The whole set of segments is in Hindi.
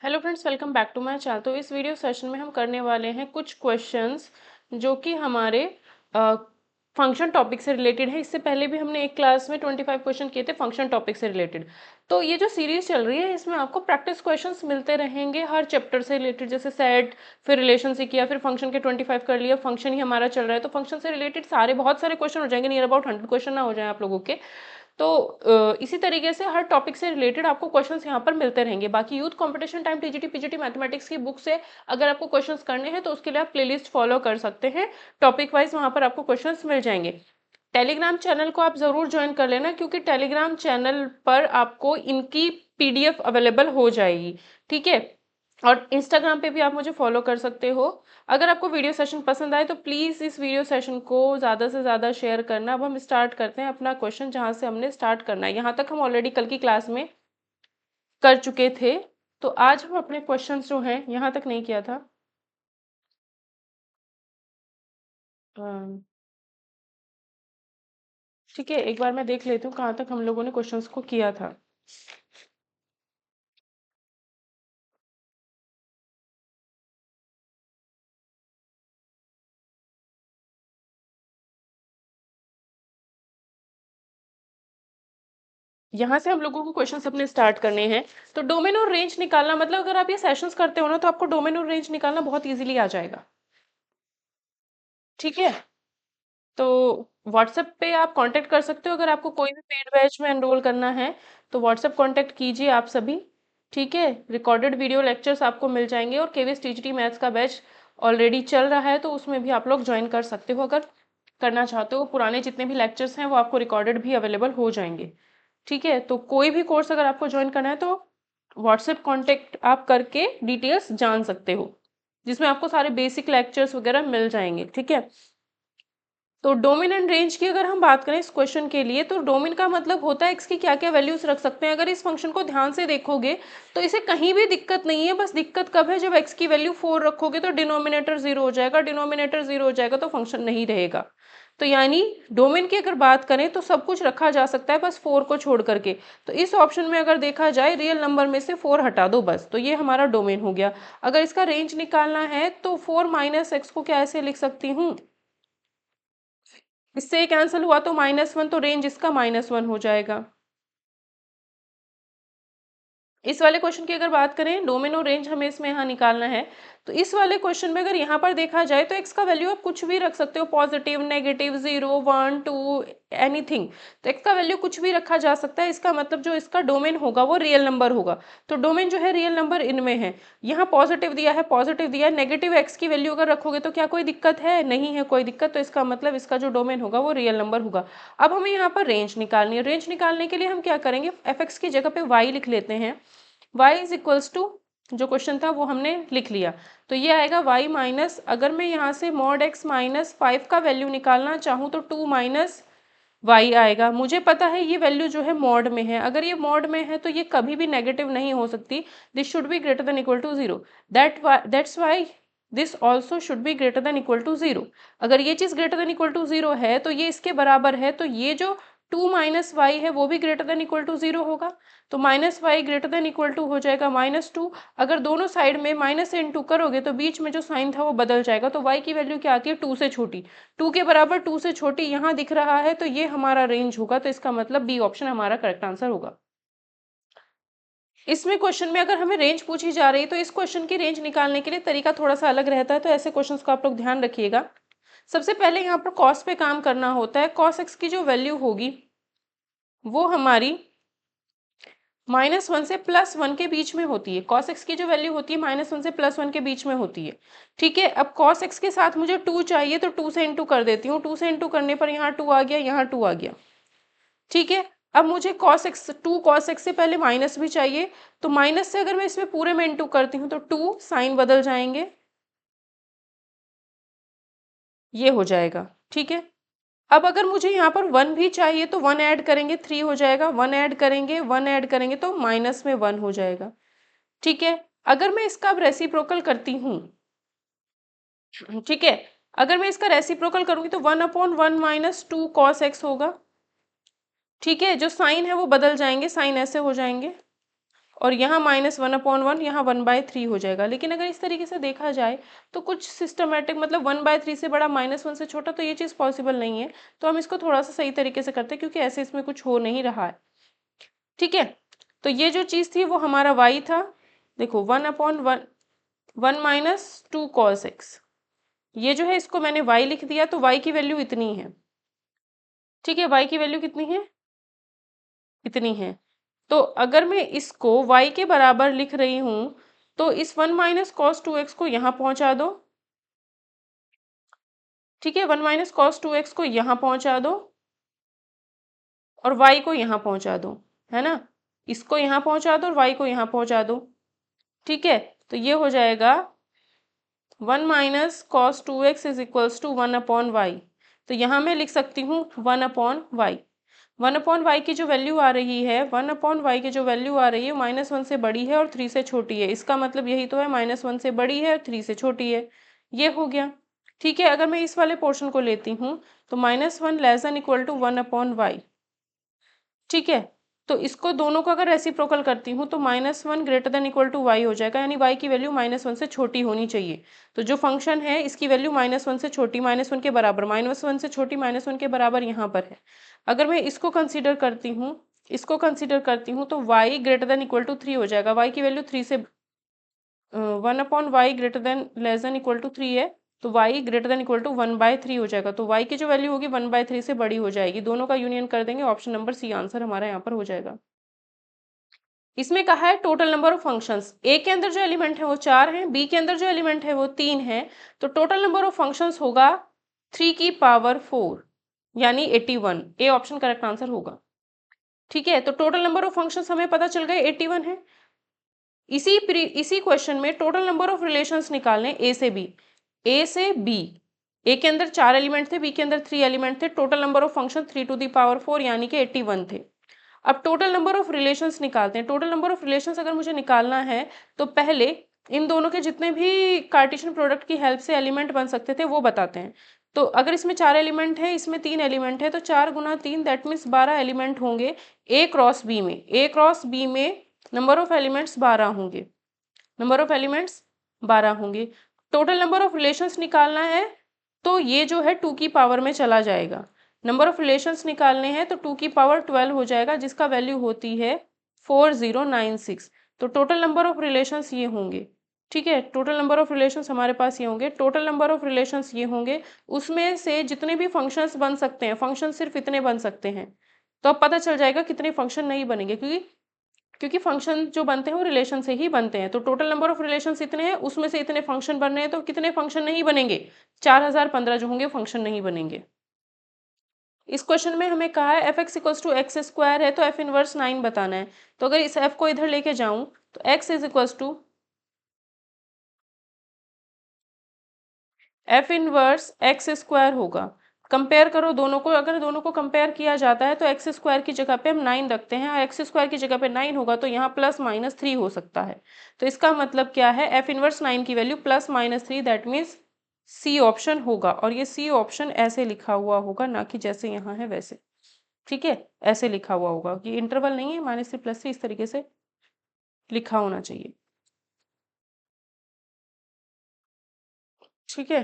Hello friends, welcome back to my channel. तो इस वीडियो सेशन में हम करने वाले हैं कुछ क्वेश्चंस जो कि हमारे फंक्शन टॉपिक से रिलेटेड है। इससे पहले भी हमने एक क्लास में 25 क्वेश्चन किए थे फंक्शन टॉपिक से रिलेटेड। तो ये जो सीरीज चल रही है इसमें आपको प्रैक्टिस क्वेश्चंस मिलते रहेंगे हर चैप्टर से रिलेटेड, जैसे सेट, फिर रिलेशन से किया, फिर फंक्शन के 25 कर लिया। फंक्शन ही हमारा चल रहा है तो फंक्शन से रिलेटेड बहुत सारे क्वेश्चन हो जाएंगे, नियर अबाउट 100 क्वेश्चन ना हो जाए आप लोगों के। तो इसी तरीके से हर टॉपिक से रिलेटेड आपको क्वेश्चंस यहाँ पर मिलते रहेंगे। बाकी youth competition time TGT PGT mathematics की बुक से अगर आपको क्वेश्चंस करने हैं तो उसके लिए आप प्लेलिस्ट फॉलो कर सकते हैं। टॉपिक वाइज वहाँ पर आपको क्वेश्चंस मिल जाएंगे। टेलीग्राम चैनल को आप जरूर ज्वाइन कर लेना, क्योंकि टेलीग्राम चैनल पर आपको इनकी पीडीएफ अवेलेबल हो जाएगी। ठीक है, और इंस्टाग्राम पे भी आप मुझे फॉलो कर सकते हो। अगर आपको वीडियो सेशन पसंद आए तो प्लीज़ इस वीडियो सेशन को ज़्यादा से ज़्यादा शेयर करना। अब हम स्टार्ट करते हैं अपना क्वेश्चन जहाँ से हमने स्टार्ट करना है। यहाँ तक हम ऑलरेडी कल की क्लास में कर चुके थे, तो आज हम अपने क्वेश्चंस जो हैं यहाँ तक नहीं किया था। ठीक है, एक बार मैं देख लेती हूँ कहाँ तक हम लोगों ने क्वेश्चंस को किया था। यहाँ से हम लोगों को क्वेश्चंस अपने स्टार्ट करने हैं। तो डोमेन और रेंज निकालना, मतलब अगर आप ये सेशंस करते हो ना तो आपको डोमेन और रेंज निकालना बहुत इजीली आ जाएगा। ठीक है, तो व्हाट्सएप पे आप कांटेक्ट कर सकते हो अगर आपको कोई भी पेड बैच में एनरोल करना है। तो व्हाट्सएप कांटेक्ट कीजिए आप सभी। ठीक है, रिकॉर्डेड वीडियो लेक्चर्स आपको मिल जाएंगे और केवीएस टीजीटी मैथ्स का बैच ऑलरेडी चल रहा है, तो उसमें भी आप लोग ज्वाइन कर सकते हो अगर करना चाहते हो। पुराने जितने भी लेक्चर्स हैं वो आपको रिकॉर्डेड भी अवेलेबल हो जाएंगे। ठीक है, तो कोई भी कोर्स अगर आपको ज्वाइन करना है तो व्हाट्सएप कांटेक्ट आप करके डिटेल्स जान सकते हो, जिसमें आपको सारे बेसिक लेक्चर्स वगैरह मिल जाएंगे। ठीक है, तो डोमेन एंड रेंज की अगर हम बात करें इस क्वेश्चन के लिए, तो डोमेन का मतलब होता है x की क्या क्या वैल्यूज रख सकते हैं। अगर इस फंक्शन को ध्यान से देखोगे तो इसे कहीं भी दिक्कत नहीं है, बस दिक्कत कब है, जब x की वैल्यू 4 रखोगे तो डिनोमिनेटर 0 हो जाएगा। डिनोमिनेटर 0 हो जाएगा तो फंक्शन नहीं रहेगा। तो यानी डोमेन की अगर बात करें तो सब कुछ रखा जा सकता है, बस 4 को छोड़ करके। तो इस ऑप्शन में अगर देखा जाए रियल नंबर में से 4 हटा दो बस, तो ये हमारा डोमेन हो गया। अगर इसका रेंज निकालना है तो 4 माइनस एक्स को क्या ऐसे लिख सकती हूँ, इससे कैंसिल हुआ तो -1, तो रेंज इसका -1 हो जाएगा। इस वाले क्वेश्चन की अगर बात करें, डोमेन और रेंज हमें इसमें यहाँ निकालना है। तो इस वाले क्वेश्चन में अगर यहाँ पर देखा जाए तो एक्स का वैल्यू आप कुछ भी रख सकते हो, पॉजिटिव, नेगेटिव, 0, 1, 2, एनीथिंग। तो एक्स का वैल्यू कुछ भी रखा जा सकता है। इसका मतलब जो इसका डोमेन होगा वो रियल नंबर होगा। तो डोमेन जो है रियल नंबर इनमें है। यहाँ पॉजिटिव दिया है, पॉजिटिव दिया है, नेगेटिव एक्स की वैल्यू अगर रखोगे तो क्या कोई दिक्कत है? नहीं है कोई दिक्कत। तो इसका मतलब इसका जो डोमेन होगा वो रियल नंबर होगा। अब हमें यहाँ पर रेंज निकालनी है। रेंज निकालने के लिए हम क्या करेंगे, एफ एक्स की जगह पे वाई लिख लेते हैं। y इज इक्वल्स टू, जो क्वेश्चन था वो हमने लिख लिया। तो ये आएगा y माइनस, अगर मैं यहाँ से मॉड x माइनस 5 का वैल्यू निकालना चाहूँ तो 2 माइनस y आएगा। मुझे पता है ये वैल्यू जो है मॉड में है, अगर ये मॉड में है तो ये कभी भी नेगेटिव नहीं हो सकती। This should be greater than equal to 0, that's why this also should be greater than equal to 0। अगर ये चीज़ ग्रेटर देन इक्वल टू 0 है तो ये इसके बराबर है, तो ये जो 2 माइनस वाई है वो भी ग्रेटर देन इक्वल टू 0 होगा। तो minus y greater than equal to हो जाएगा -2। अगर दोनों साइड में माइनस से इंटू करोगे तो बीच में जो साइन था वो बदल जाएगा। तो y की वैल्यू क्या आती है, 2 से छोटी। 2 के बराबर 2 से छोटी यहाँ दिख रहा है, तो ये हमारा रेंज होगा। तो इसका मतलब बी ऑप्शन हमारा करेक्ट आंसर होगा। इसमें क्वेश्चन में अगर हमें रेंज पूछी जा रही है तो इस क्वेश्चन की रेंज निकालने के लिए तरीका थोड़ा सा अलग रहता है। तो ऐसे क्वेश्चंस को आप लोग ध्यान रखिएगा। सबसे पहले यहाँ पर कॉस पे काम करना होता है। कॉस एक्स की जो वैल्यू होगी वो हमारी -1 से +1 के बीच में होती है। कॉस एक्स की जो वैल्यू होती है -1 से +1 के बीच में होती है। ठीक है, अब कॉस एक्स के साथ मुझे 2 चाहिए तो 2 से इंटू कर देती हूँ। 2 से इंटू करने पर यहाँ 2 आ गया, यहाँ 2 आ गया। ठीक है, अब मुझे कॉस एक्स, 2 कॉस एक्स से पहले माइनस भी चाहिए। तो माइनस से अगर मैं इसमें पूरे में इंटू करती हूँ तो 2 साइन बदल जाएंगे, ये हो जाएगा। ठीक है, अब अगर मुझे यहाँ पर 1 भी चाहिए तो 1 ऐड करेंगे 3 हो जाएगा, 1 ऐड करेंगे 1 ऐड करेंगे तो माइनस में 1 हो जाएगा। ठीक है, अगर मैं इसका अब रेसिप्रोकल करती हूँ, ठीक है, अगर मैं इसका रेसिप्रोकल करूंगी तो 1/1 माइनस 2 कॉस एक्स होगा। ठीक है, जो साइन है वो बदल जाएंगे, साइन ऐसे हो जाएंगे। और यहाँ -1/1, यहाँ 1/3 हो जाएगा। लेकिन अगर इस तरीके से देखा जाए तो कुछ सिस्टमेटिक, मतलब 1/3 से बड़ा, -1 से छोटा, तो ये चीज़ पॉसिबल नहीं है। तो हम इसको थोड़ा सा सही तरीके से करते हैं, क्योंकि ऐसे इसमें कुछ हो नहीं रहा है। ठीक है, तो ये जो चीज़ थी वो हमारा y था। देखो 1/1, 1 - 2 cos x, ये जो है इसको मैंने y लिख दिया, तो y की वैल्यू इतनी है। ठीक है, y की वैल्यू कितनी है? इतनी है। तो अगर मैं इसको y के बराबर लिख रही हूं, तो इस 1 - cos 2x को यहाँ पहुंचा दो। ठीक है, 1 - cos 2x को यहाँ पहुंचा दो और y को यहाँ पहुंचा दो, है ना। इसको यहाँ पहुंचा दो और y को यहाँ पहुंचा दो। ठीक है, तो ये हो जाएगा 1 - cos 2x is equals to 1/y। तो यहाँ मैं लिख सकती हूँ 1/y। 1/y की जो वैल्यू आ रही है, 1/y की जो वैल्यू आ रही है, -1 से बड़ी है और 3 से छोटी है। इसका मतलब यही तो है, -1 से बड़ी है और 3 से छोटी है। ये हो गया। ठीक है, अगर मैं इस वाले पोर्शन को लेती हूँ, तो -1 less than equal to 1/y। ठीक है, तो इसको दोनों को अगर रेसिप्रोकल करती हूँ, तो -1 greater than equal to y हो जाएगा, यानी y की वैल्यू -1 से छोटी होनी चाहिए। तो जो फंक्शन है इसकी वैल्यू -1 से छोटी, -1 के बराबर, -1 से छोटी, -1 के बराबर यहाँ पर है। अगर मैं इसको कंसीडर करती हूँ, तो y greater than equal to 3 हो जाएगा। y की वैल्यू 3 से 1/y greater than less than equal to 3 है, तो y greater than equal to 1/3 हो जाएगा। तो y की जो वैल्यू होगी 1/3 से बड़ी हो जाएगी। दोनों का यूनियन कर देंगे, ऑप्शन नंबर सी आंसर हमारा यहाँ पर हो जाएगा। इसमें कहा है टोटल नंबर ऑफ फंक्शंस। ए के अंदर जो एलिमेंट है वो 4 हैं, बी के अंदर जो एलिमेंट है वो 3 है। तो टोटल नंबर ऑफ फंक्शंस होगा 3 की पावर 4, यानी 81। ए ऑप्शन करेक्ट आंसर होगा। ठीक है, तो टोटल नंबर ऑफ फंक्शंस हमें पता चल गए 81 है। इसी क्वेश्चन में टोटल नंबर ऑफ रिलेशंस निकालने ए से बी। ए से बी, ए के अंदर 4 एलिमेंट थे, बी के अंदर 3 एलिमेंट थे। Total number of function 3 to the power 4 यानी कि 81 थे। अब टोटल नंबर ऑफ रिलेशंस निकालते हैं। टोटल नंबर ऑफ रिलेशंस अगर मुझे निकालना है, तो पहले इन दोनों के जितने भी कार्टेशियन प्रोडक्ट की हेल्प से एलिमेंट बन सकते थे वो बताते हैं। तो अगर इसमें 4 एलिमेंट है, इसमें 3 एलिमेंट है, तो 4 गुना 3 दैट मीन्स 12 एलिमेंट होंगे ए क्रॉस बी में। ए क्रॉस बी में नंबर ऑफ एलिमेंट्स 12 होंगे। नंबर ऑफ एलिमेंट्स 12 होंगे। टोटल नंबर ऑफ रिलेशंस निकालना है, तो ये जो है 2 की पावर में चला जाएगा। नंबर ऑफ रिलेशंस निकालने हैं तो 2 की पावर 12 हो जाएगा, जिसका वैल्यू होती है 4096। तो टोटल नंबर ऑफ रिलेशंस ये होंगे। ठीक है, टोटल नंबर ऑफ रिलेशंस हमारे पास ये होंगे। टोटल नंबर ऑफ रिलेशंस ये होंगे, उसमें से जितने भी फंक्शंस बन सकते हैं, फंक्शन सिर्फ इतने बन सकते हैं। तो अब पता चल जाएगा कितने फंक्शन नहीं बनेंगे, क्योंकि फंक्शन जो बनते हैं वो रिलेशन से ही बनते हैं। तो टोटल नंबर ऑफ रिलेशंस इतने हैं, उसमें से इतने फंक्शन बन रहे हैं, तो कितने फंक्शन नहीं बनेंगे? 4015 जो होंगे फंक्शन नहीं बनेंगे। इस क्वेश्चन में हमें कहा है f x equals to x square है, तो एफ इनवर्स 9 बताना है। तो अगर इस एफ को इधर लेके जाऊं, तो x is equals to f inverse x square होगा। कंपेयर करो दोनों को। अगर दोनों को कंपेयर किया जाता है तो एक्स स्क्वायर की जगह पे हम 9 रखते हैं, और एक्स स्क्वायर की जगह पे 9 होगा तो यहाँ +-3 हो सकता है। तो इसका मतलब क्या है, एफ इनवर्स 9 की value +-3, that means C option होगा। और ये सी ऑप्शन ऐसे लिखा हुआ होगा, ना कि जैसे यहाँ है वैसे। ठीक है, ऐसे लिखा हुआ होगा कि इंटरवल नहीं है, -3 +3, इस तरीके से लिखा होना चाहिए। ठीक है,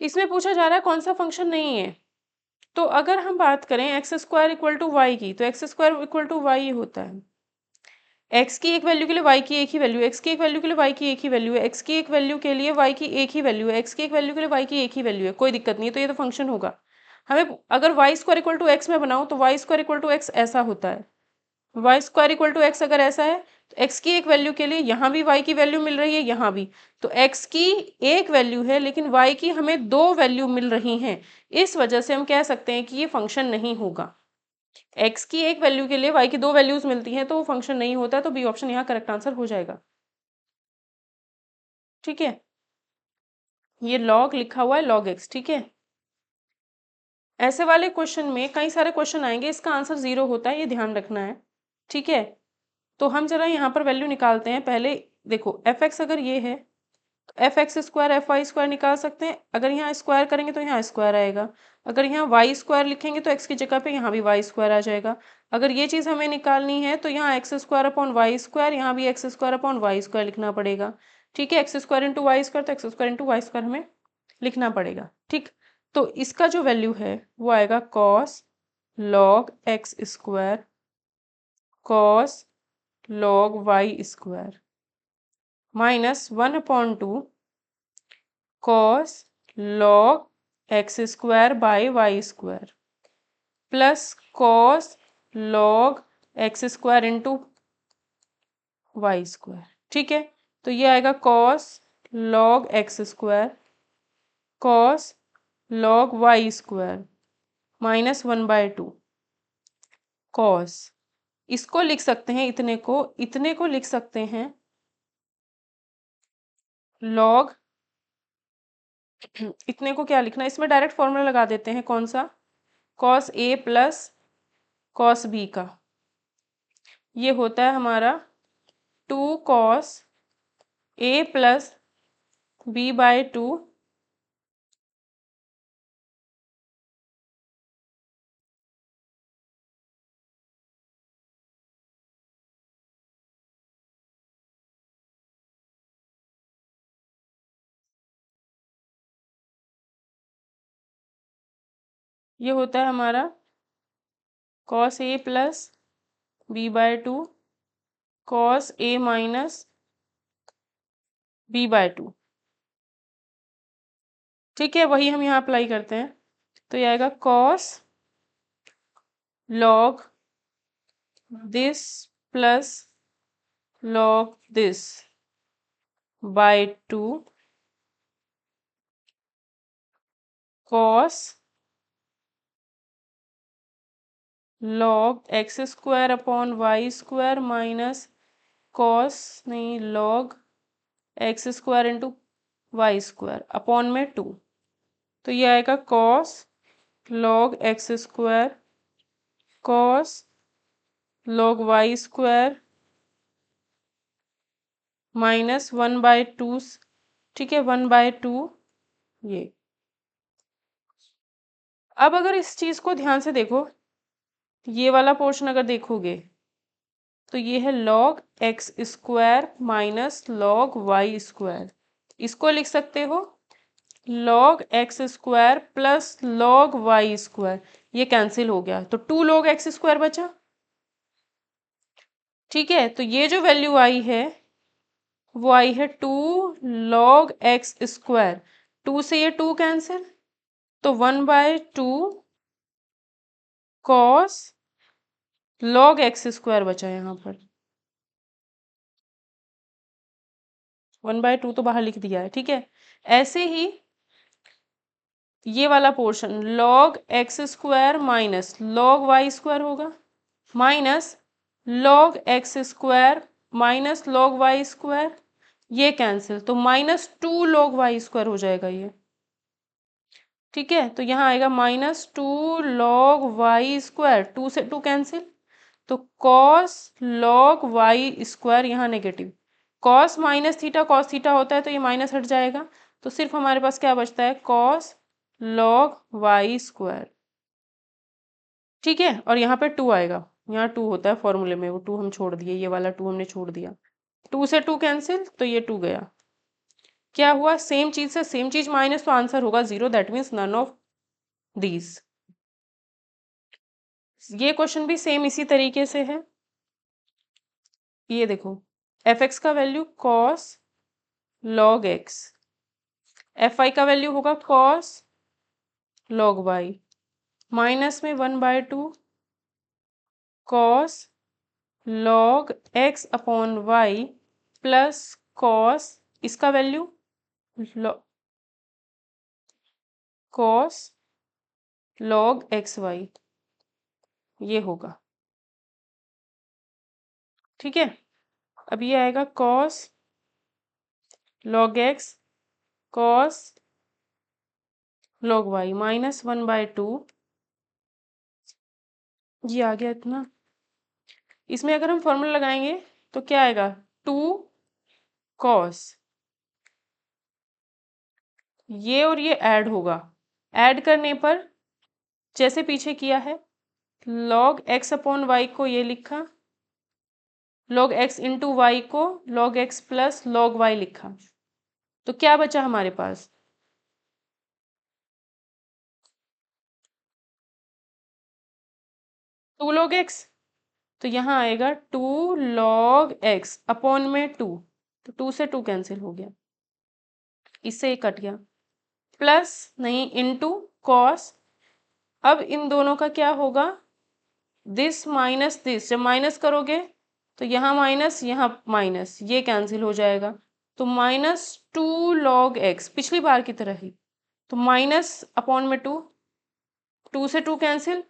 इसमें पूछा जा रहा है कौन सा फंक्शन नहीं है। तो अगर हम बात करें x square equal to y की, तो x square equal to y होता है। एक्स की एक वैल्यू के लिए वाई की एक ही वैल्यू है, एक्स की एक वैल्यू के लिए वाई की एक ही वैल्यू है, एक्स की एक वैल्यू के लिए वाई की एक ही वैल्यू है, एक्स की एक वैल्यू के लिए वाई की एक ही वैल्यू है। कोई दिक्कत नहीं है, तो ये तो फंक्शन होगा। हमें अगर y square equal to x में बनाऊं, तो y square equal to x ऐसा होता है। Y square equal to x अगर ऐसा है, तो एक्स की एक वैल्यू के लिए यहाँ भी वाई की वैल्यू मिल रही है, यहाँ भी। तो एक्स की एक वैल्यू है, लेकिन वाई की हमें 2 वैल्यू मिल रही हैं। इस वजह से हम कह सकते हैं कि ये फंक्शन नहीं होगा। एक्स की एक वैल्यू के लिए वाई की 2 वैल्यूज मिलती हैं, तो वो फंक्शन नहीं होता। तो बी ऑप्शन यहाँ करेक्ट आंसर हो जाएगा। ठीक है, ये लॉग लिखा हुआ है, लॉग एक्स। ठीक है, ऐसे वाले क्वेश्चन में कई सारे क्वेश्चन आएंगे, इसका आंसर 0 होता है, ये ध्यान रखना है। ठीक है, तो हम जरा यहाँ पर वैल्यू निकालते हैं पहले। देखो एफ एक्स अगर ये है, f x square f y square निकाल सकते हैं। अगर यहाँ स्क्वायर करेंगे तो यहाँ स्क्वायर आएगा। अगर यहाँ वाई स्क्वायर लिखेंगे तो एक्स की जगह पे यहाँ भी वाई स्क्वायर आ जाएगा। अगर ये चीज़ हमें निकालनी है तो यहाँ x square upon y square, यहाँ भी x square upon y square लिखना पड़ेगा। ठीक है, x square into y square, तो x square into y square हमें लिखना पड़ेगा। ठीक, तो इसका जो वैल्यू है वो आएगा cos log x square cos log y square minus 1/2 cos log x square by y square plus cos log x square into y square. ठीक है, तो ये आएगा cos log x square cos log y square minus 1/2 cos, इसको लिख सकते हैं, इतने को लिख सकते हैं लॉग, इतने को क्या लिखना है, इसमें डायरेक्ट फॉर्मूला लगा देते हैं। कौन सा? Cos A plus cos B का, ये होता है हमारा 2 कॉस ए प्लस b/2 ये होता है हमारा cos A plus b/2 cos A minus b/2। ठीक है, वही हम यहाँ अप्लाई करते हैं, तो ये आएगा cos log this plus log this by 2 cos log x square upon y square minus cos नहीं log x square into y square upon में 2, तो ये आएगा cos log x square cos log y square minus 1/2। ठीक है, 1/2 ये। अब अगर इस चीज को ध्यान से देखो, ये वाला पोर्शन अगर देखोगे तो ये है log x square minus log y square, इसको लिख सकते हो log x square plus log y square, ये कैंसिल हो गया तो 2 लॉग एक्स स्क्वायर बचा। ठीक है, तो ये जो वैल्यू आई है वो आई है 2 लॉग एक्स स्क्वायर, 2 से ये 2 कैंसिल, तो 1/2 कॉस लॉग एक्स स्क्वायर बचा यहाँ पर। 1/2 तो बाहर लिख दिया है। ठीक है, ऐसे ही ये वाला portion log x square minus log y square होगा minus log x square minus log y square, ये कैंसिल, तो -2 लॉग वाई स्क्वायर हो जाएगा ये। ठीक है, तो यहाँ आएगा -2 लॉग वाई स्क्वायर, 2 से 2 कैंसिल, तो कॉस लॉग वाई स्क्वायर, यहाँ negative, cos minus theta cos theta होता है तो ये माइनस हट जाएगा, तो सिर्फ हमारे पास क्या बचता है कॉस लॉग वाई स्क्वायर। ठीक है, और यहाँ पे 2 आएगा, यहाँ 2 होता है फॉर्मूले में, वो 2 हम छोड़ दिए, ये वाला 2 हमने छोड़ दिया, 2 से 2 कैंसिल, तो ये 2 गया। क्या हुआ, सेम चीज से सेम चीज माइनस, तो आंसर होगा 0, that means none of these. ये क्वेश्चन भी सेम इसी तरीके से है। ये देखो, एफ एक्स का value cos log x, f y का वैल्यू होगा कॉस लॉग वाई, माइनस में 1/2 cos log x upon y plus cos, इसका value cos log x y, ये होगा। ठीक है, अब ये आएगा cos log x cos log y minus 1/2, ये आ गया इतना। इसमें अगर हम फॉर्मूला लगाएंगे तो क्या आएगा 2 कॉस ये और ये ऐड होगा, ऐड करने पर जैसे पीछे किया है log x अपॉन वाई को ये लिखा, log x इंटू वाई को log x plus log y लिखा। तो क्या बचा हमारे पास? 2 log x, तो यहाँ आएगा 2 log x अपॉन में 2, तो 2 से 2 कैंसिल हो गया, इससे ये कट गया, प्लस नहीं इंटू कॉस। अब इन दोनों का क्या होगा, दिस माइनस दिस, जब माइनस करोगे तो यहाँ माइनस यहाँ माइनस, ये कैंसिल हो जाएगा, तो माइनस 2 log x पिछली बार की तरह ही, तो माइनस अपॉन में 2, 2 से 2 cancel,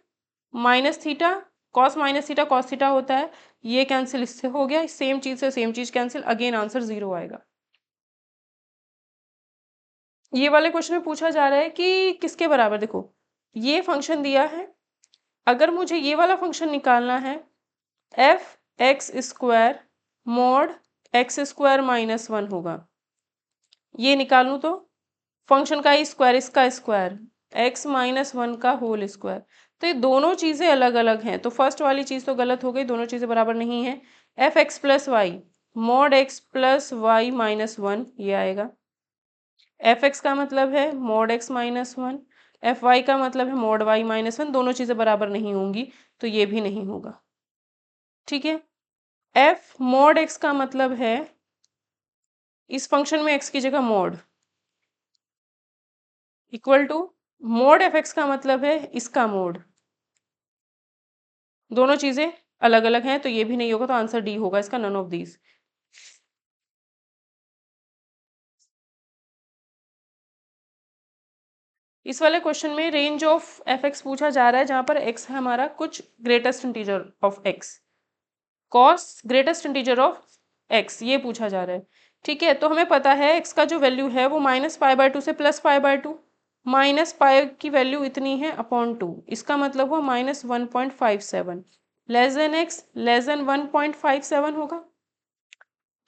minus theta cos minus theta cos theta होता है, ये कैंसिल इससे हो गया, सेम चीज से सेम चीज कैंसिल, अगेन आंसर 0 आएगा। ये वाले क्वेश्चन में पूछा जा रहा है कि किसके बराबर, देखो ये फंक्शन दिया है, अगर मुझे ये वाला फंक्शन निकालना है f x square mod x square minus 1 होगा, ये निकालूं तो फंक्शन का ही स्क्वायर, इसका स्क्वायर एक्स माइनस 1 का होल स्क्वायर, तो ये दोनों चीजें अलग अलग हैं, तो फर्स्ट वाली चीज तो गलत हो गई, दोनों चीजें बराबर नहीं है। F x plus y mod x plus y minus 1 ये आएगा, एफ एक्स का मतलब है mod x minus 1, f y का मतलब है मॉड वाई माइनस 1, दोनों चीजें बराबर नहीं होंगी, तो ये भी नहीं होगा। ठीक है, एफ मॉड एक्स का मतलब है इस फंक्शन में एक्स की जगह mod, equal to mod f x का मतलब है इसका मोड, दोनों चीजें अलग अलग हैं, तो ये भी नहीं होगा, तो आंसर डी होगा इसका, नन ऑफ दीज। इस वाले क्वेश्चन में रेंज ऑफ एफ एक्स पूछा जा रहा है, जहां पर एक्स है हमारा कुछ greatest integer of x, cos greatest integer of x, ये पूछा जा रहा है। ठीक है, तो हमें पता है एक्स का जो वैल्यू है वो -π/2 से +π/2, माइनस पाई की वैल्यू इतनी है अपॉन 2, इसका मतलब हुआ -1.57, less than x less than 1.57 होगा,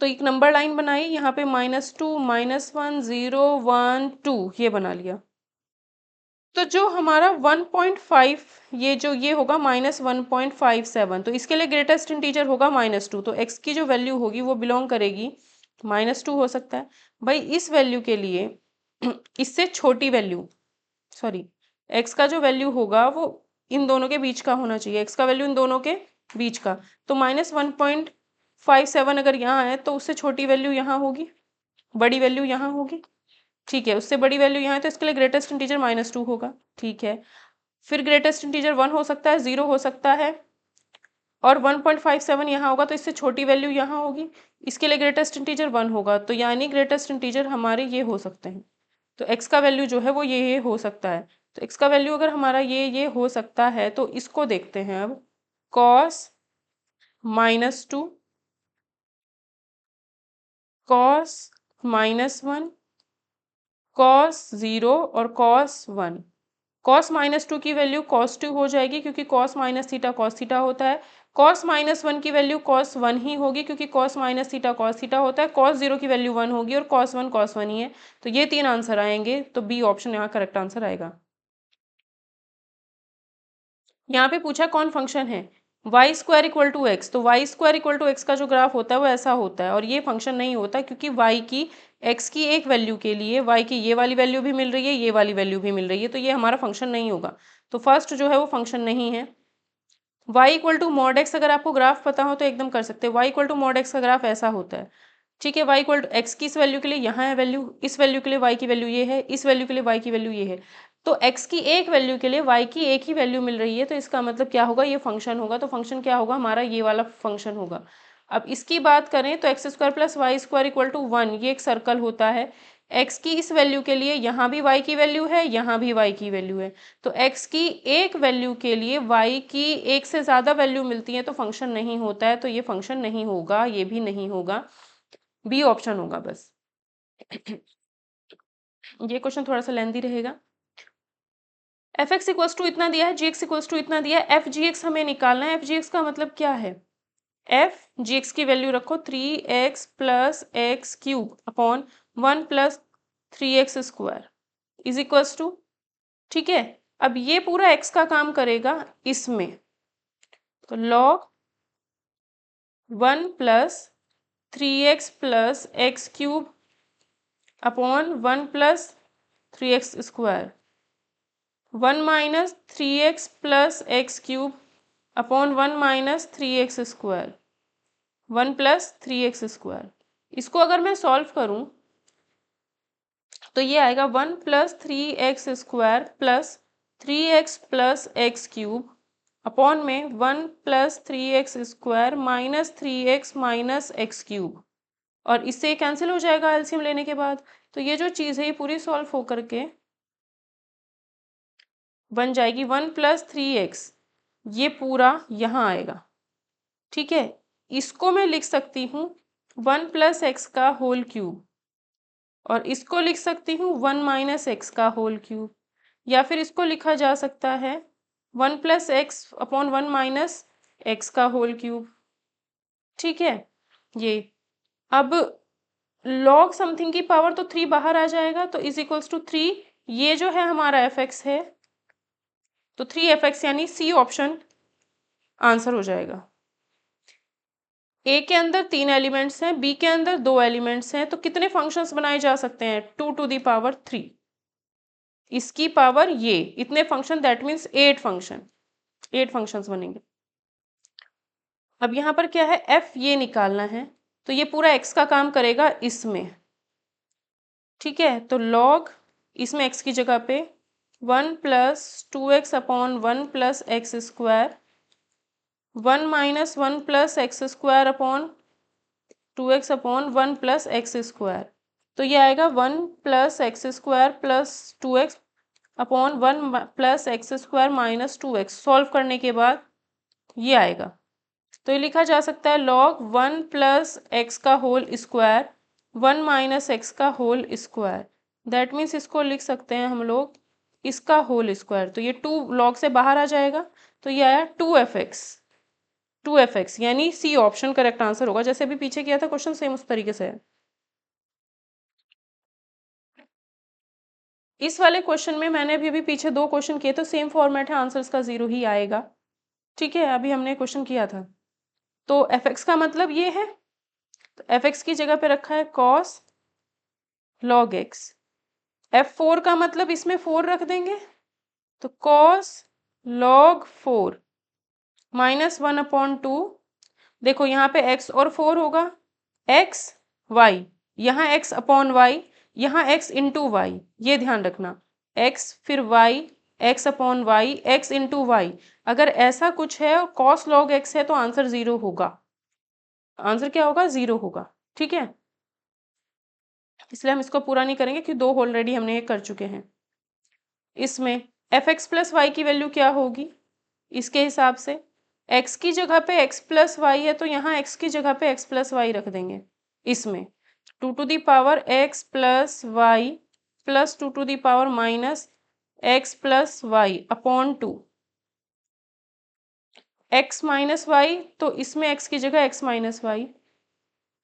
तो एक नंबर लाइन बनाई, यहाँ पे -2 -1 0 1 2 ये बना लिया, तो जो हमारा 1.5 ये जो ये होगा -1.57, तो इसके लिए ग्रेटेस्ट इंटीजर होगा -2, तो x की जो वैल्यू होगी वो बिलोंग करेगी -2 हो सकता है भाई, इस वैल्यू के लिए इससे छोटी वैल्यू, सॉरी x का जो वैल्यू होगा वो इन दोनों के बीच का होना चाहिए, x का वैल्यू इन दोनों के बीच का, तो -1.57 अगर यहाँ है तो उससे छोटी वैल्यू यहाँ होगी, बड़ी वैल्यू यहाँ होगी, ठीक है, उससे बड़ी वैल्यू यहाँ है, तो इसके लिए ग्रेटेस्ट इंटीजर -2 होगा। ठीक है, फिर ग्रेटेस्ट इंटीजर 1 हो सकता है, 0 हो सकता है, और 1.57 यहाँ होगा, तो इससे छोटी वैल्यू यहाँ होगी, इसके लिए ग्रेटेस्ट इंटीजर 1 होगा, तो यानी ग्रेटेस्ट इंटीजर हमारे ये हो सकते हैं, तो x का वैल्यू जो है वो ये हो सकता है, तो x का वैल्यू अगर हमारा ये हो सकता है, तो इसको देखते हैं अब, cos -2 cos -1 cos 0 और cos 1, cos -2 की वैल्यू cos 2 हो जाएगी, क्योंकि cos minus theta cos theta होता है, cos -1 की वैल्यू cos 1 ही होगी, क्योंकि cos minus theta cos theta होता है, cos 0 की वैल्यू 1 होगी, और cos 1 ही है, तो ये तीन आंसर आएंगे, तो बी ऑप्शन यहाँ करेक्ट आंसर आएगा। यहाँ पे पूछा कौन फंक्शन है, y square equal to x, तो y square equal to x का जो ग्राफ होता है वो ऐसा होता है, और ये फंक्शन नहीं होता, क्योंकि वाई की एक्स की एक वैल्यू के लिए वाई की ये वाली वैल्यू भी मिल रही है, ये वाली वैल्यू भी मिल रही है, तो ये हमारा फंक्शन नहीं होगा, तो फर्स्ट जो है वो फंक्शन नहीं है। Y equal to mod x, अगर आपको ग्राफ पता हो तो एकदम कर सकते हैं, y equal to mod x का ग्राफ ऐसा होता है, ठीक है, वाई इक्वल टू एक्स की इस वैल्यू के लिए यहाँ है वैल्यू, इस वैल्यू के लिए वाई की वैल्यू ये है, इस वैल्यू के लिए वाई की वैल्यू ये है, तो x की एक वैल्यू के लिए y की एक ही वैल्यू मिल रही है, तो इसका मतलब क्या होगा, ये फंक्शन होगा, तो फंक्शन क्या होगा हमारा, ये वाला फंक्शन होगा। अब इसकी बात करें तो x square plus y square equal to 1, ये एक सर्कल होता है, x की इस वैल्यू के लिए यहाँ भी y की वैल्यू है, यहाँ भी y की वैल्यू है, तो x की एक वैल्यू के लिए y की एक से ज़्यादा वैल्यू मिलती है, तो फंक्शन नहीं होता है, तो ये फंक्शन नहीं होगा, ये भी नहीं होगा, बी ऑप्शन होगा बस। ये क्वेश्चन थोड़ा सा लेंथी रहेगा। एफ एक्स इक्वल्स टू इतना दिया है, जी एक्स इक्वल्स टू इतना दिया है, एफ जी एक्स हमें निकालना है, एफ जी एक्स का मतलब क्या है, एफ जी एक्स की वैल्यू रखो 3x plus x cube upon 1 plus 3x square, is equals to, ठीक है। अब ये पूरा x का काम करेगा इसमें, तो log 1 plus 3x plus x cube upon 1 plus 3x square, 1 minus 3x plus x cube upon 1 minus 3x square, 1 plus 3x square. इसको अगर मैं सॉल्व करूं तो ये आएगा 1 plus 3x square plus 3x plus x cube upon में 1 plus 3x square minus 3x minus x cube, और इससे कैंसिल हो जाएगा एलसीएम लेने के बाद। तो ये जो चीज़ है ये पूरी सॉल्व होकर के बन जाएगी 1 प्लस 3x, ये पूरा यहाँ आएगा, ठीक है। इसको मैं लिख सकती हूँ 1 प्लस एक्स का होल क्यूब, और इसको लिख सकती हूँ 1 माइनस एक्स का होल क्यूब, या फिर इसको लिखा जा सकता है 1 plus x upon 1 minus x का होल क्यूब, ठीक है। ये अब log समथिंग की पावर तो 3 बाहर आ जाएगा, तो इज इक्वल्स टू 3, ये जो है हमारा एफ एक्स है, तो 3f(x) यानी सी ऑप्शन आंसर हो जाएगा। ए के अंदर 3 एलिमेंट्स हैं, बी के अंदर 2 एलिमेंट्स हैं, तो कितने फंक्शंस बनाए जा सकते हैं? 2 टू दी पावर 3, इसकी पावर ये इतने function, that means 8 function, 8 functions बनेंगे। अब यहाँ पर क्या है, एफ ये निकालना है, तो ये पूरा एक्स का काम करेगा इसमें, ठीक है। तो लॉग इसमें एक्स की जगह पे 1 plus 2x upon 1 plus x square, 1 minus 1 plus x square upon 2x upon 1 plus x square, तो ये आएगा 1 plus x square plus 2x upon 1 plus x square minus 2x। Solve करने के बाद ये आएगा, तो ये लिखा जा सकता है log 1 प्लस एक्स का होल स्क्वायर 1 माइनस एक्स का होल स्क्वायर, दैट मीन्स इसको लिख सकते हैं हम लोग इसका होल स्क्वायर, तो ये 2 log से बाहर आ जाएगा, तो ये आया 2f(x) यानी सी ऑप्शन करेक्ट आंसर होगा। जैसे अभी पीछे किया था क्वेश्चन, सेम उस तरीके से है। इस वाले क्वेश्चन में मैंने अभी पीछे 2 क्वेश्चन किए, तो सेम फॉर्मेट है, आंसर्स का 0 ही आएगा, ठीक है। अभी हमने क्वेश्चन किया था, तो f(x) का मतलब ये है, तो f(x) की जगह पे रखा है cos log x। f4 का मतलब इसमें 4 रख देंगे, तो cos log 4 माइनस 1 अपॉन 2, देखो यहाँ पे x और 4 होगा, x y, यहाँ x अपॉन y, यहाँ x इंटू वाई, ये ध्यान रखना, x फिर y, x upon y, x into y. अगर ऐसा कुछ है और cos log x है तो आंसर 0 होगा, आंसर क्या होगा? 0 होगा, ठीक है। इसलिए हम इसको पूरा नहीं करेंगे, क्योंकि 2 ऑलरेडी हमने ये कर चुके हैं। इसमें f(x) प्लस वाई की वैल्यू क्या होगी? इसके हिसाब से x की जगह पे x प्लस वाई है, तो यहाँ x की जगह पे x प्लस वाई रख देंगे। इसमें 2 to the power x plus y plus 2 to the power minus x plus y upon 2, x minus y, तो इसमें x की जगह x minus y,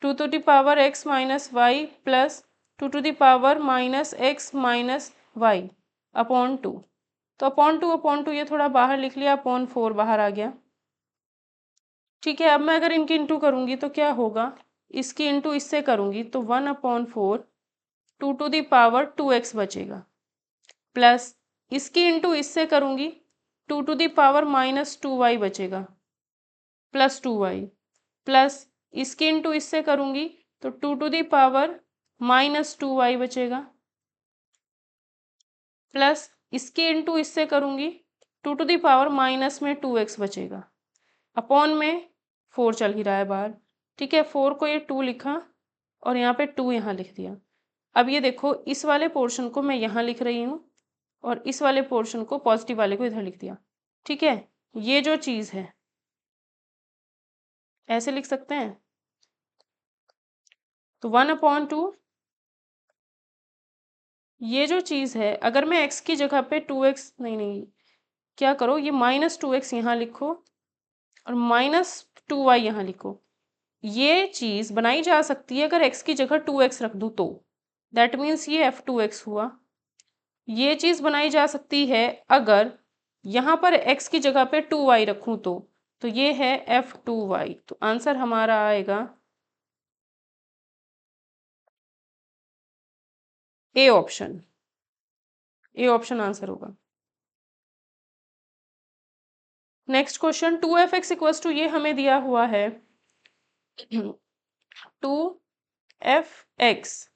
2 to the power x minus y plus 2 to the power minus x minus y upon 2, तो अपॉन 2 ये थोड़ा बाहर लिख लिया, अपॉन 4 बाहर आ गया, ठीक है। अब मैं अगर इनकी इंटू करूंगी तो क्या होगा, इसकी इंटू इससे करूंगी तो 1/4 2 टू दी पावर 2x बचेगा, प्लस इसकी इंटू इससे करूंगी 2 to the power minus 2y बचेगा, प्लस 2y, प्लस इसकी इंटू इससे करूंगी तो 2 to the power minus 2y बचेगा, प्लस इसकी इंटू इससे करूंगी 2 टू दी पावर माइनस में 2x बचेगा, अपॉन में 4 चल ही रहा है बाहर, ठीक है। 4 को ये 2 लिखा और यहाँ पे 2 यहाँ लिख दिया। अब ये देखो, इस वाले पोर्शन को मैं यहाँ लिख रही हूँ और इस वाले पोर्शन को, पॉजिटिव वाले को इधर लिख दिया, ठीक है। ये जो चीज़ है ऐसे लिख सकते हैं, तो 1/2, ये जो चीज़ है अगर मैं x की जगह पे 2x, नहीं क्या करो, ये माइनस 2x यहाँ लिखो और माइनस 2y यहाँ लिखो, ये चीज़ बनाई जा सकती है अगर x की जगह 2x रख दूँ तो, दैट मीन्स ये f2x हुआ, ये चीज़ बनाई जा सकती है अगर यहाँ पर x की जगह पे 2y रखूँ तो ये है f2y। तो आंसर हमारा आएगा A option. A option answer होगा। Next question 2f(x) equals to, ये हमें दिया हुआ है 2f(x)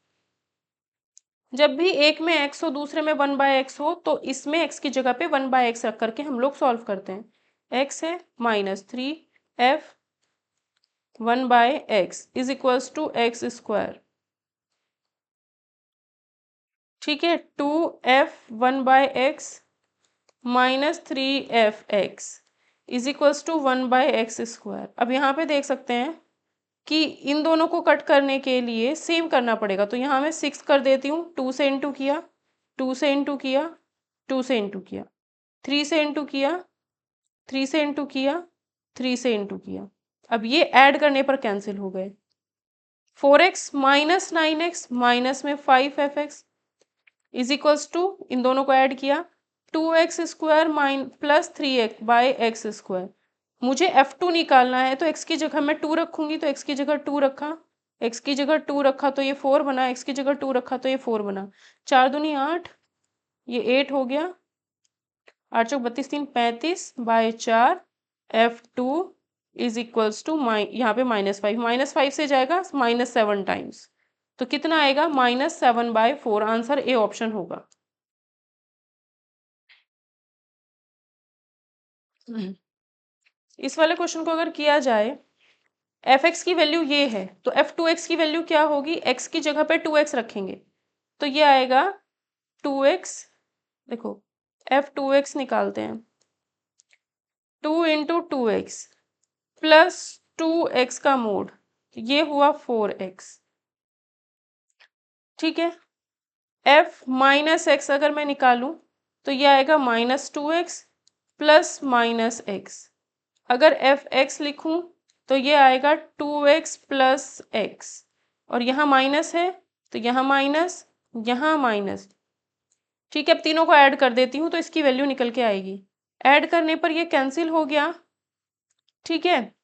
जब भी एक में x हो दूसरे में 1/x हो तो इसमें x की जगह पे 1/x रख करके हम लोग सॉल्व करते हैं। x है -3f 1/x is equals to x square. ठीक है, 2f 1/x -3f(x) is equals to 1/x square. अब यहाँ पे देख सकते हैं कि इन दोनों को कट करने के लिए सेम करना पड़ेगा, तो यहाँ मैं 6 कर देती हूँ। 2 से इंटू किया, 2 से इंटू किया, 2 से इंटू किया, 3 से इंटू किया, 3 से इंटू किया, 3 से इंटू किया। अब ये ऐड करने पर कैंसिल हो गए। 4x माइनस 9x माइनस में 5f(x) इज इक्वल्स टू, इन दोनों को ऐड किया 2x square plus 3x by x square. मुझे f2 निकालना है तो x की जगह मैं 2 रखूंगी, तो x की जगह 2 रखा, x की जगह 2 रखा तो ये 4 बना, x की जगह 2 रखा तो ये 4 बना। 4 दूनी 8, ये 8 हो गया, 8 चौक 32, 3 35 by 4 f2 is equals to यहाँ पे -5, -5 से जाएगा -7 टाइम्स, तो कितना आएगा -7/4। आंसर ए ऑप्शन होगा। इस वाले क्वेश्चन को अगर किया जाए, f(x) की वैल्यू ये है तो f2x की वैल्यू क्या होगी, x की जगह पे 2x रखेंगे तो ये आएगा 2x। देखो f2x निकालते हैं, 2 इंटू 2x प्लस 2x का मोड, ये हुआ 4x। ठीक है, f माइनस एक्स अगर मैं निकालूं तो ये आएगा -2x प्लस -x। अगर f(x) लिखूं तो ये आएगा 2x प्लस x, और यहाँ माइनस है तो यहाँ माइनस, यहाँ माइनस। ठीक है, अब तीनों को ऐड कर देती हूँ तो इसकी वैल्यू निकल के आएगी। ऐड करने पर ये कैंसिल हो गया। ठीक है,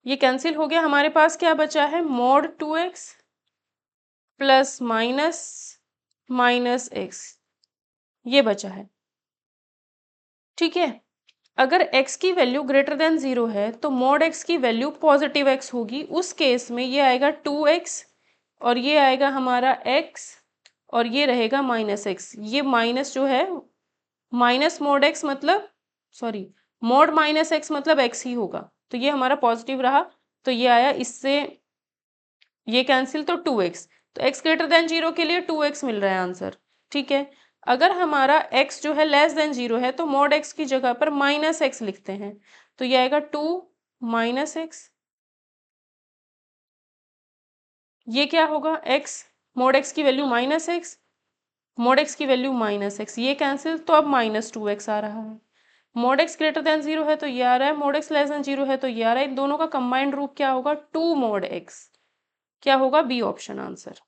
ये कैंसिल हो गया, हमारे पास क्या बचा है, mod 2x plus minus x, ये बचा है। ठीक है, अगर x की वैल्यू ग्रेटर देन 0 है तो mod x की वैल्यू पॉजिटिव x होगी। उस केस में ये आएगा 2x और ये आएगा हमारा x और ये रहेगा -x। ये माइनस जो है, माइनस mod x मतलब, सॉरी, mod -x मतलब x ही होगा, तो ये हमारा पॉजिटिव रहा, तो ये आया, इससे ये कैंसिल तो 2x, तो x ग्रेटर देन 0 के लिए 2x मिल रहा है आंसर। ठीक है, अगर हमारा x जो है लेस देन 0 है तो mod x की जगह पर -x लिखते हैं, तो ये आएगा 2 -x। ये क्या होगा, x, mod x की वैल्यू -x, mod x की वैल्यू -x, ये कैंसिल, तो अब -2x आ रहा है। mod x ग्रेटर देन 0 है तो ये आ रहा है, mod x लेस देन 0 है तो ये आ रहा है। इन दोनों का कंबाइंड रूप क्या होगा, 2 mod x, क्या होगा, बी ऑप्शन आंसर।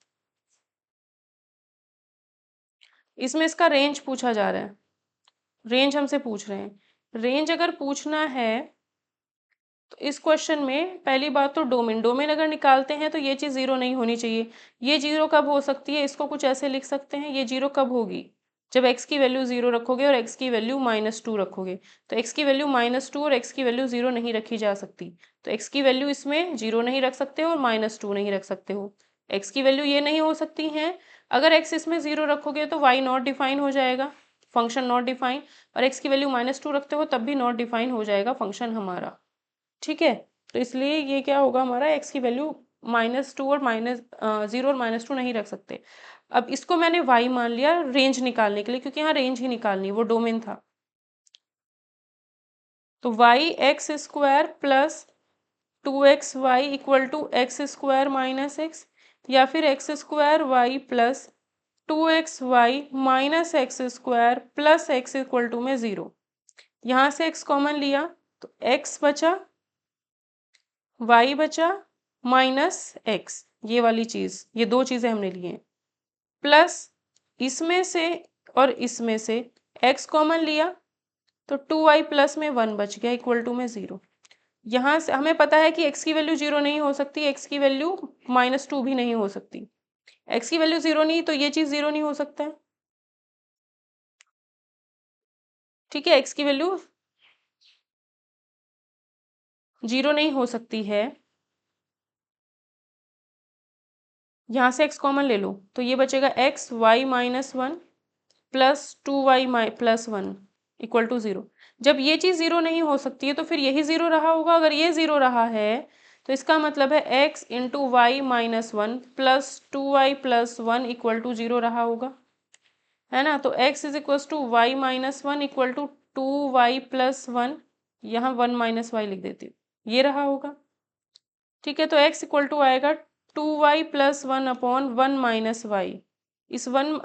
इसमें इसका रेंज पूछा जा रहा है, रेंज हमसे पूछ रहे हैं। रेंज अगर पूछना है तो इस क्वेश्चन में पहली बात तो डोमेन, डोमेन अगर निकालते हैं तो ये चीज़ 0 नहीं होनी चाहिए। ये 0 कब हो सकती है, इसको कुछ ऐसे लिख सकते हैं, ये 0 कब होगी, जब x की वैल्यू 0 रखोगे और x की वैल्यू -2 रखोगे, तो x की वैल्यू -2 और x की वैल्यू 0 नहीं रखी जा सकती, तो x की वैल्यू इसमें 0 नहीं रख सकते हो और -2 नहीं रख सकते हो। x की वैल्यू ये नहीं हो सकती है, अगर x इसमें 0 रखोगे तो y नॉट डिफाइन हो जाएगा, फंक्शन नॉट डिफाइन, और x की वैल्यू -2 रखते हो तब भी नॉट डिफाइन हो जाएगा फंक्शन हमारा। ठीक है, तो इसलिए ये क्या होगा हमारा, x की वैल्यू -2 और -0 और -2 नहीं रख सकते। अब इसको मैंने y मान लिया रेंज निकालने के लिए, क्योंकि यहाँ रेंज ही निकालनी है, वो डोमेन था। तो y x square plus 2xy equal to x square minus x, या फिर x square y plus 2xy minus x square plus x equal to में 0। यहाँ से x कॉमन लिया तो x बचा, y बचा, माइनस x, ये वाली चीज़, ये दो चीज़ें हमने ली हैं, प्लस इसमें से और इसमें से x कॉमन लिया तो 2y प्लस में 1 बच गया इक्वल टू में 0। यहाँ से हमें पता है कि x की वैल्यू 0 नहीं हो सकती, x की वैल्यू -2 भी नहीं हो सकती। x की वैल्यू 0 नहीं तो ये चीज़ 0 नहीं हो सकता है। ठीक है, x की वैल्यू 0 नहीं हो सकती है। यहाँ से x कॉमन ले लो तो ये बचेगा x y -1 plus 2y plus 1 equal to 0। जब ये चीज़ 0 नहीं हो सकती है तो फिर यही 0 रहा होगा। अगर ये 0 रहा है तो इसका मतलब है x into y -1 plus 2y plus 1 equal to 0 रहा होगा, है ना। तो x is equal to y -1 equal to 2y plus 1, यहाँ 1 माइनस वाई लिख देती हूँ, ये रहा होगा। ठीक है, तो x इक्वल टू आएगा 2y plus 1 upon 1 minus y. इस वन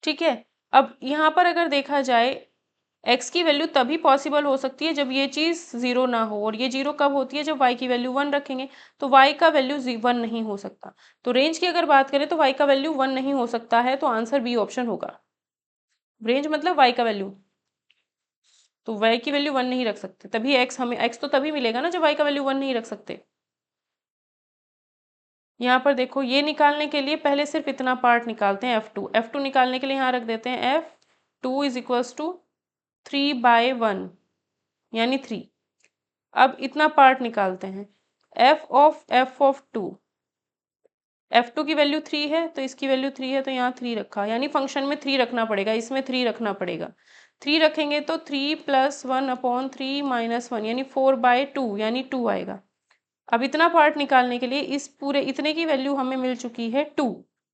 ठीक है, अब यहाँ पर अगर देखा जाए x की वैल्यू तभी पॉसिबल हो सकती है जब ये चीज़ 0 ना हो, और ये 0 कब होती है जब y की वैल्यू 1 रखेंगे, तो y का वैल्यू 1 नहीं हो सकता। तो रेंज की अगर बात करें तो y का वैल्यू 1 नहीं हो सकता है, तो आंसर बी ऑप्शन होगा। रेंज मतलब y का वैल्यू, तो y की वैल्यू 1 नहीं रख सकते, तभी x हमें x तो तभी मिलेगा ना जब y का वैल्यू 1 नहीं रख सकते। यहाँ पर देखो, ये निकालने के लिए पहले सिर्फ इतना पार्ट निकालते हैं f2 निकालने के लिए यहाँ रख देते हैं f2 इज इक्वल्स टू 3/1 यानी 3। अब इतना पार्ट निकालते हैं f(2), f2 की वैल्यू 3 है तो इसकी वैल्यू 3 है, तो यहाँ 3 रखा, यानी फंक्शन में 3 रखना पड़ेगा, इसमें 3 रखना पड़ेगा। 3 रखेंगे तो 3 प्लस 1 अपॉन 3 माइनस 1 यानी 4/2 यानी 2 आएगा। अब इतना पार्ट निकालने के लिए इस पूरे इतने की वैल्यू हमें मिल चुकी है 2,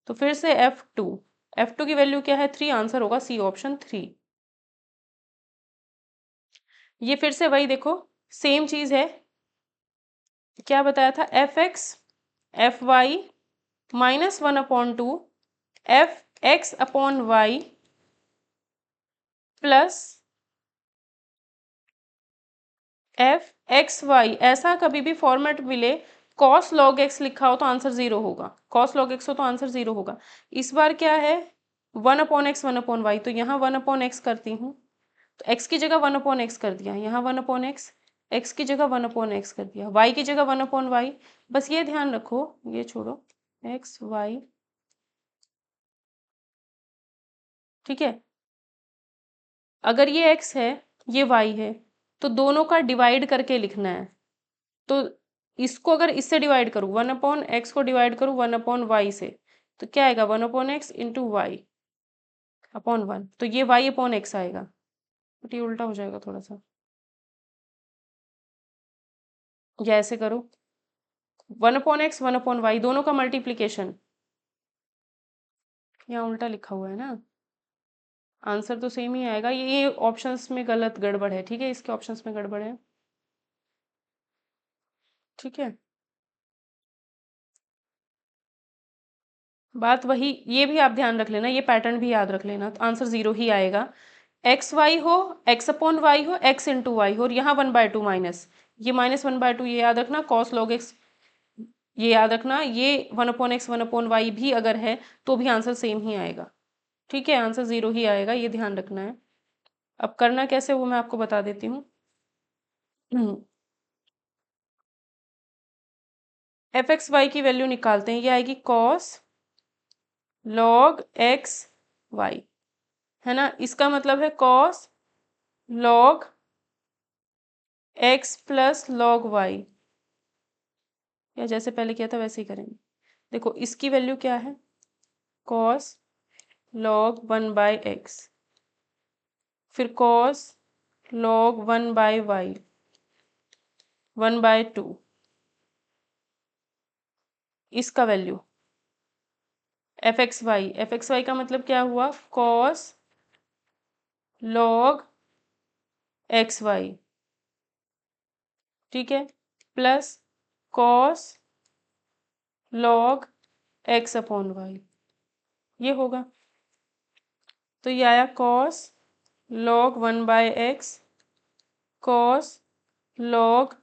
तो फिर से f2 की वैल्यू क्या है 3, आंसर होगा सी ऑप्शन 3। ये फिर से वही देखो, सेम चीज़ है, क्या बताया था, f(x) fy -1 upon 2 f(x) upon y plus f(xy), ऐसा कभी भी फॉर्मेट मिले cos log x लिखा हो तो आंसर 0 होगा, cos log x हो तो आंसर 0 होगा। इस बार क्या है 1 अपॉन एक्स 1 अपॉन वाई, तो यहाँ 1 अपॉन एक्स करती हूँ, तो x की जगह 1 अपॉन एक्स कर दिया, यहाँ 1 अपॉन एक्स की जगह 1 अपॉन एक्स कर दिया, y की जगह 1 अपॉन वाई। बस ये ध्यान रखो, ये छोड़ो, एक्स वाई, ठीक है। अगर ये x है ये y है तो दोनों का डिवाइड करके लिखना है। तो इसको अगर इससे डिवाइड करूँ, 1 अपॉन एक्स को डिवाइड करूँ 1 अपॉन वाई से, तो क्या आएगा 1 upon x into y upon 1, तो ये y अपॉन एक्स आएगा, बट ये उल्टा हो जाएगा थोड़ा सा, या ऐसे करो 1 अपॉन एक्स 1 अपॉन वाई दोनों का मल्टीप्लीकेशन, यहाँ उल्टा लिखा हुआ है ना, आंसर तो सेम ही आएगा। ये ऑप्शंस में गलत गड़बड़ है, ठीक है, इसके ऑप्शंस में गड़बड़ है, ठीक है। बात वही, ये भी आप ध्यान रख लेना, ये पैटर्न भी याद रख लेना, तो आंसर 0 ही आएगा। एक्स वाई हो, एक्स अपॉन वाई हो, एक्स इंटू वाई हो, और यहाँ 1/2 माइनस, ये -1/2 ये याद रखना, कॉस लॉग एक्स ये याद रखना, ये 1 अपॉन एक्स 1 अपॉन वाई भी अगर है तो भी आंसर सेम ही आएगा, ठीक है, आंसर 0 ही आएगा, ये ध्यान रखना है। अब करना कैसे वो मैं आपको बता देती हूँ। एफ एक्स वाई की वैल्यू निकालते हैं, ये आएगी कॉस लॉग एक्स वाई, है ना, इसका मतलब है cos log x plus log y, या जैसे पहले किया था वैसे ही करेंगे। देखो इसकी वैल्यू क्या है, कॉस लॉग 1/x, फिर कॉस लॉग 1/y 1/2, इसका वैल्यू एफ एक्स वाई का मतलब क्या हुआ, कॉस लॉग एक्स वाई, ठीक है, plus cos log x upon y, ये होगा। तो ये आया cos log 1/x cos log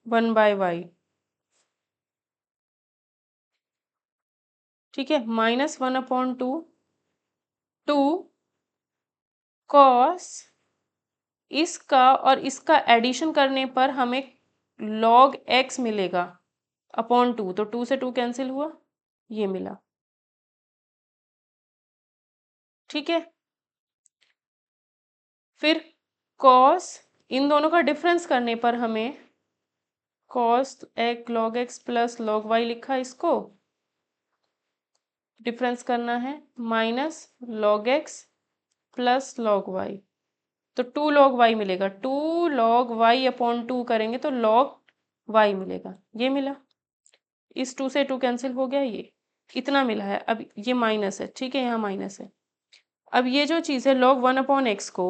1/y, ठीक है, -1/2 टू कॉस इसका और इसका एडिशन करने पर हमें log x मिलेगा अपॉन 2, तो 2 से 2 कैंसिल हुआ, ये मिला। ठीक है, फिर cos इन दोनों का डिफरेंस करने पर हमें cos एक log x plus log y लिखा, इसको डिफरेंस करना है, minus log x plus log y, तो 2 log y मिलेगा। 2 log y अपॉन 2 करेंगे तो log y मिलेगा, ये मिला। इस 2 से 2 कैंसिल हो गया, ये इतना मिला है। अब ये माइनस है, ठीक है, यहाँ माइनस है। अब ये जो चीज़ है log 1/x को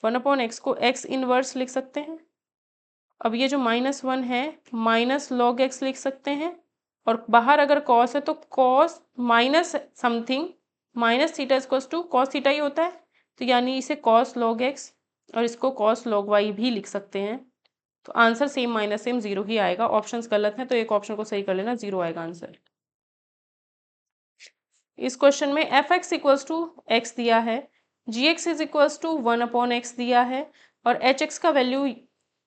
1/x को x इनवर्स लिख सकते हैं। अब ये जो -1 है माइनस log x लिख सकते हैं, और बाहर अगर cos है तो cos minus something minus theta equals to cos theta ही होता है, तो यानी इसे cos log x और इसको cos log y भी लिख सकते हैं। तो आंसर सेम माइनस सेम 0 ही आएगा। ऑप्शंस गलत हैं तो एक ऑप्शन को सही कर लेना, 0 आएगा आंसर। इस क्वेश्चन में f x equals to x दिया है, g x is equals to 1/x दिया है, और एच एक्स का वैल्यू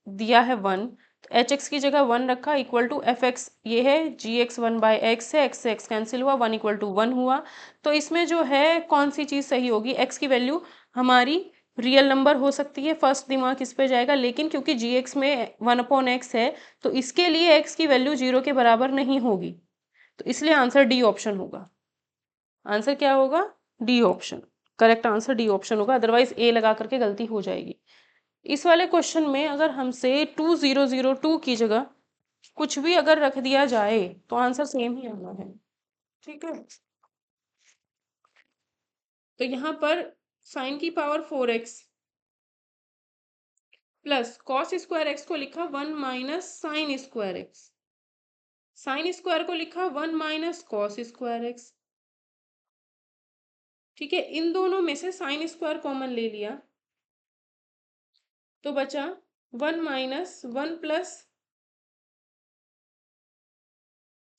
दिया है 1, तो एच एक्स की जगह 1 रखा, इक्वल टू एफ एक्स ये है, जी एक्स 1/x है, एक्स से एक्स कैंसिल हुआ, 1 इक्वल टू 1 हुआ। तो इसमें जो है कौन सी चीज़ सही होगी, एक्स की वैल्यू हमारी रियल नंबर हो सकती है, फर्स्ट दिमाग इस पे जाएगा, लेकिन क्योंकि जी एक्स में 1/x है तो इसके लिए एक्स की वैल्यू 0 के बराबर नहीं होगी, तो इसलिए आंसर डी ऑप्शन होगा। आंसर क्या होगा, D option. Correct answer D option होगा, अदरवाइज ए लगा करके गलती हो जाएगी। इस वाले क्वेश्चन में अगर हमसे 2002 की जगह कुछ भी अगर रख दिया जाए तो आंसर सेम ही आना है। ठीक है, तो यहाँ पर साइन की power 4x plus cos square x को लिखा 1 minus sine square x, sine square को लिखा 1 माइनस कॉस स्क्वायर एक्स। ठीक है, इन दोनों में से साइन स्क्वायर कॉमन ले लिया तो बचा 1 minus 1 plus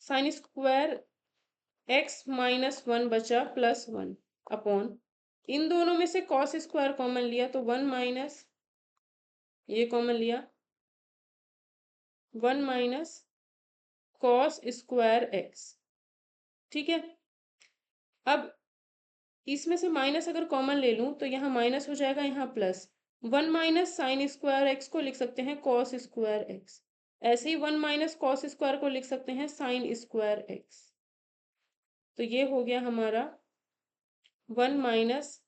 sine square x minus 1 बचा प्लस 1 अपॉन, इन दोनों में से कॉस स्क्वायर कॉमन लिया तो 1 माइनस ये कॉमन लिया 1 माइनस कॉस स्क्वायर एक्स। ठीक है, अब इसमें से माइनस अगर कॉमन ले लूं तो यहाँ माइनस हो जाएगा, यहाँ plus 1 minus sine square x को लिख सकते हैं कॉस स्क्वायर एक्स, ऐसे ही 1 माइनस कॉस स्क्वायर को लिख सकते हैं साइन स्क्वायर एक्स। तो ये हो गया हमारा 1 minus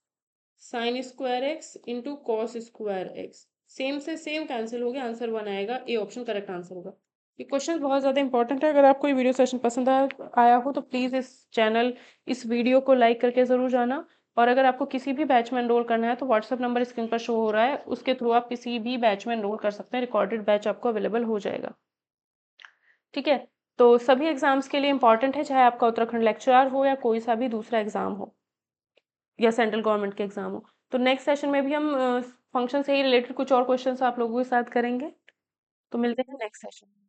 sine square x into cos square x, same से सेम कैंसिल हो गया, आंसर 1 आएगा, ए ऑप्शन करेक्ट आंसर होगा। ये क्वेश्चन बहुत ज़्यादा इंपॉर्टेंट है। अगर आपको ये वीडियो सेशन पसंद आया हो तो प्लीज़ इस वीडियो को लाइक करके ज़रूर जाना, और अगर आपको किसी भी बैच में एनरोल करना है तो व्हाट्सअप नंबर स्क्रीन पर शो हो रहा है, उसके थ्रू आप किसी भी बैच में एनरोल कर सकते हैं, रिकॉर्डेड बैच आपको अवेलेबल हो जाएगा। ठीक है, तो सभी एग्जाम्स के लिए इंपॉर्टेंट है, चाहे आपका उत्तराखंड लेक्चरर हो या कोई सा भी दूसरा एग्जाम हो या सेंट्रल गवर्नमेंट के एग्जाम हो। तो नेक्स्ट सेशन में भी हम फंक्शन से ही रिलेटेड कुछ और क्वेश्चंस आप लोगों के साथ करेंगे। तो मिलते हैं नेक्स्ट सेशन में।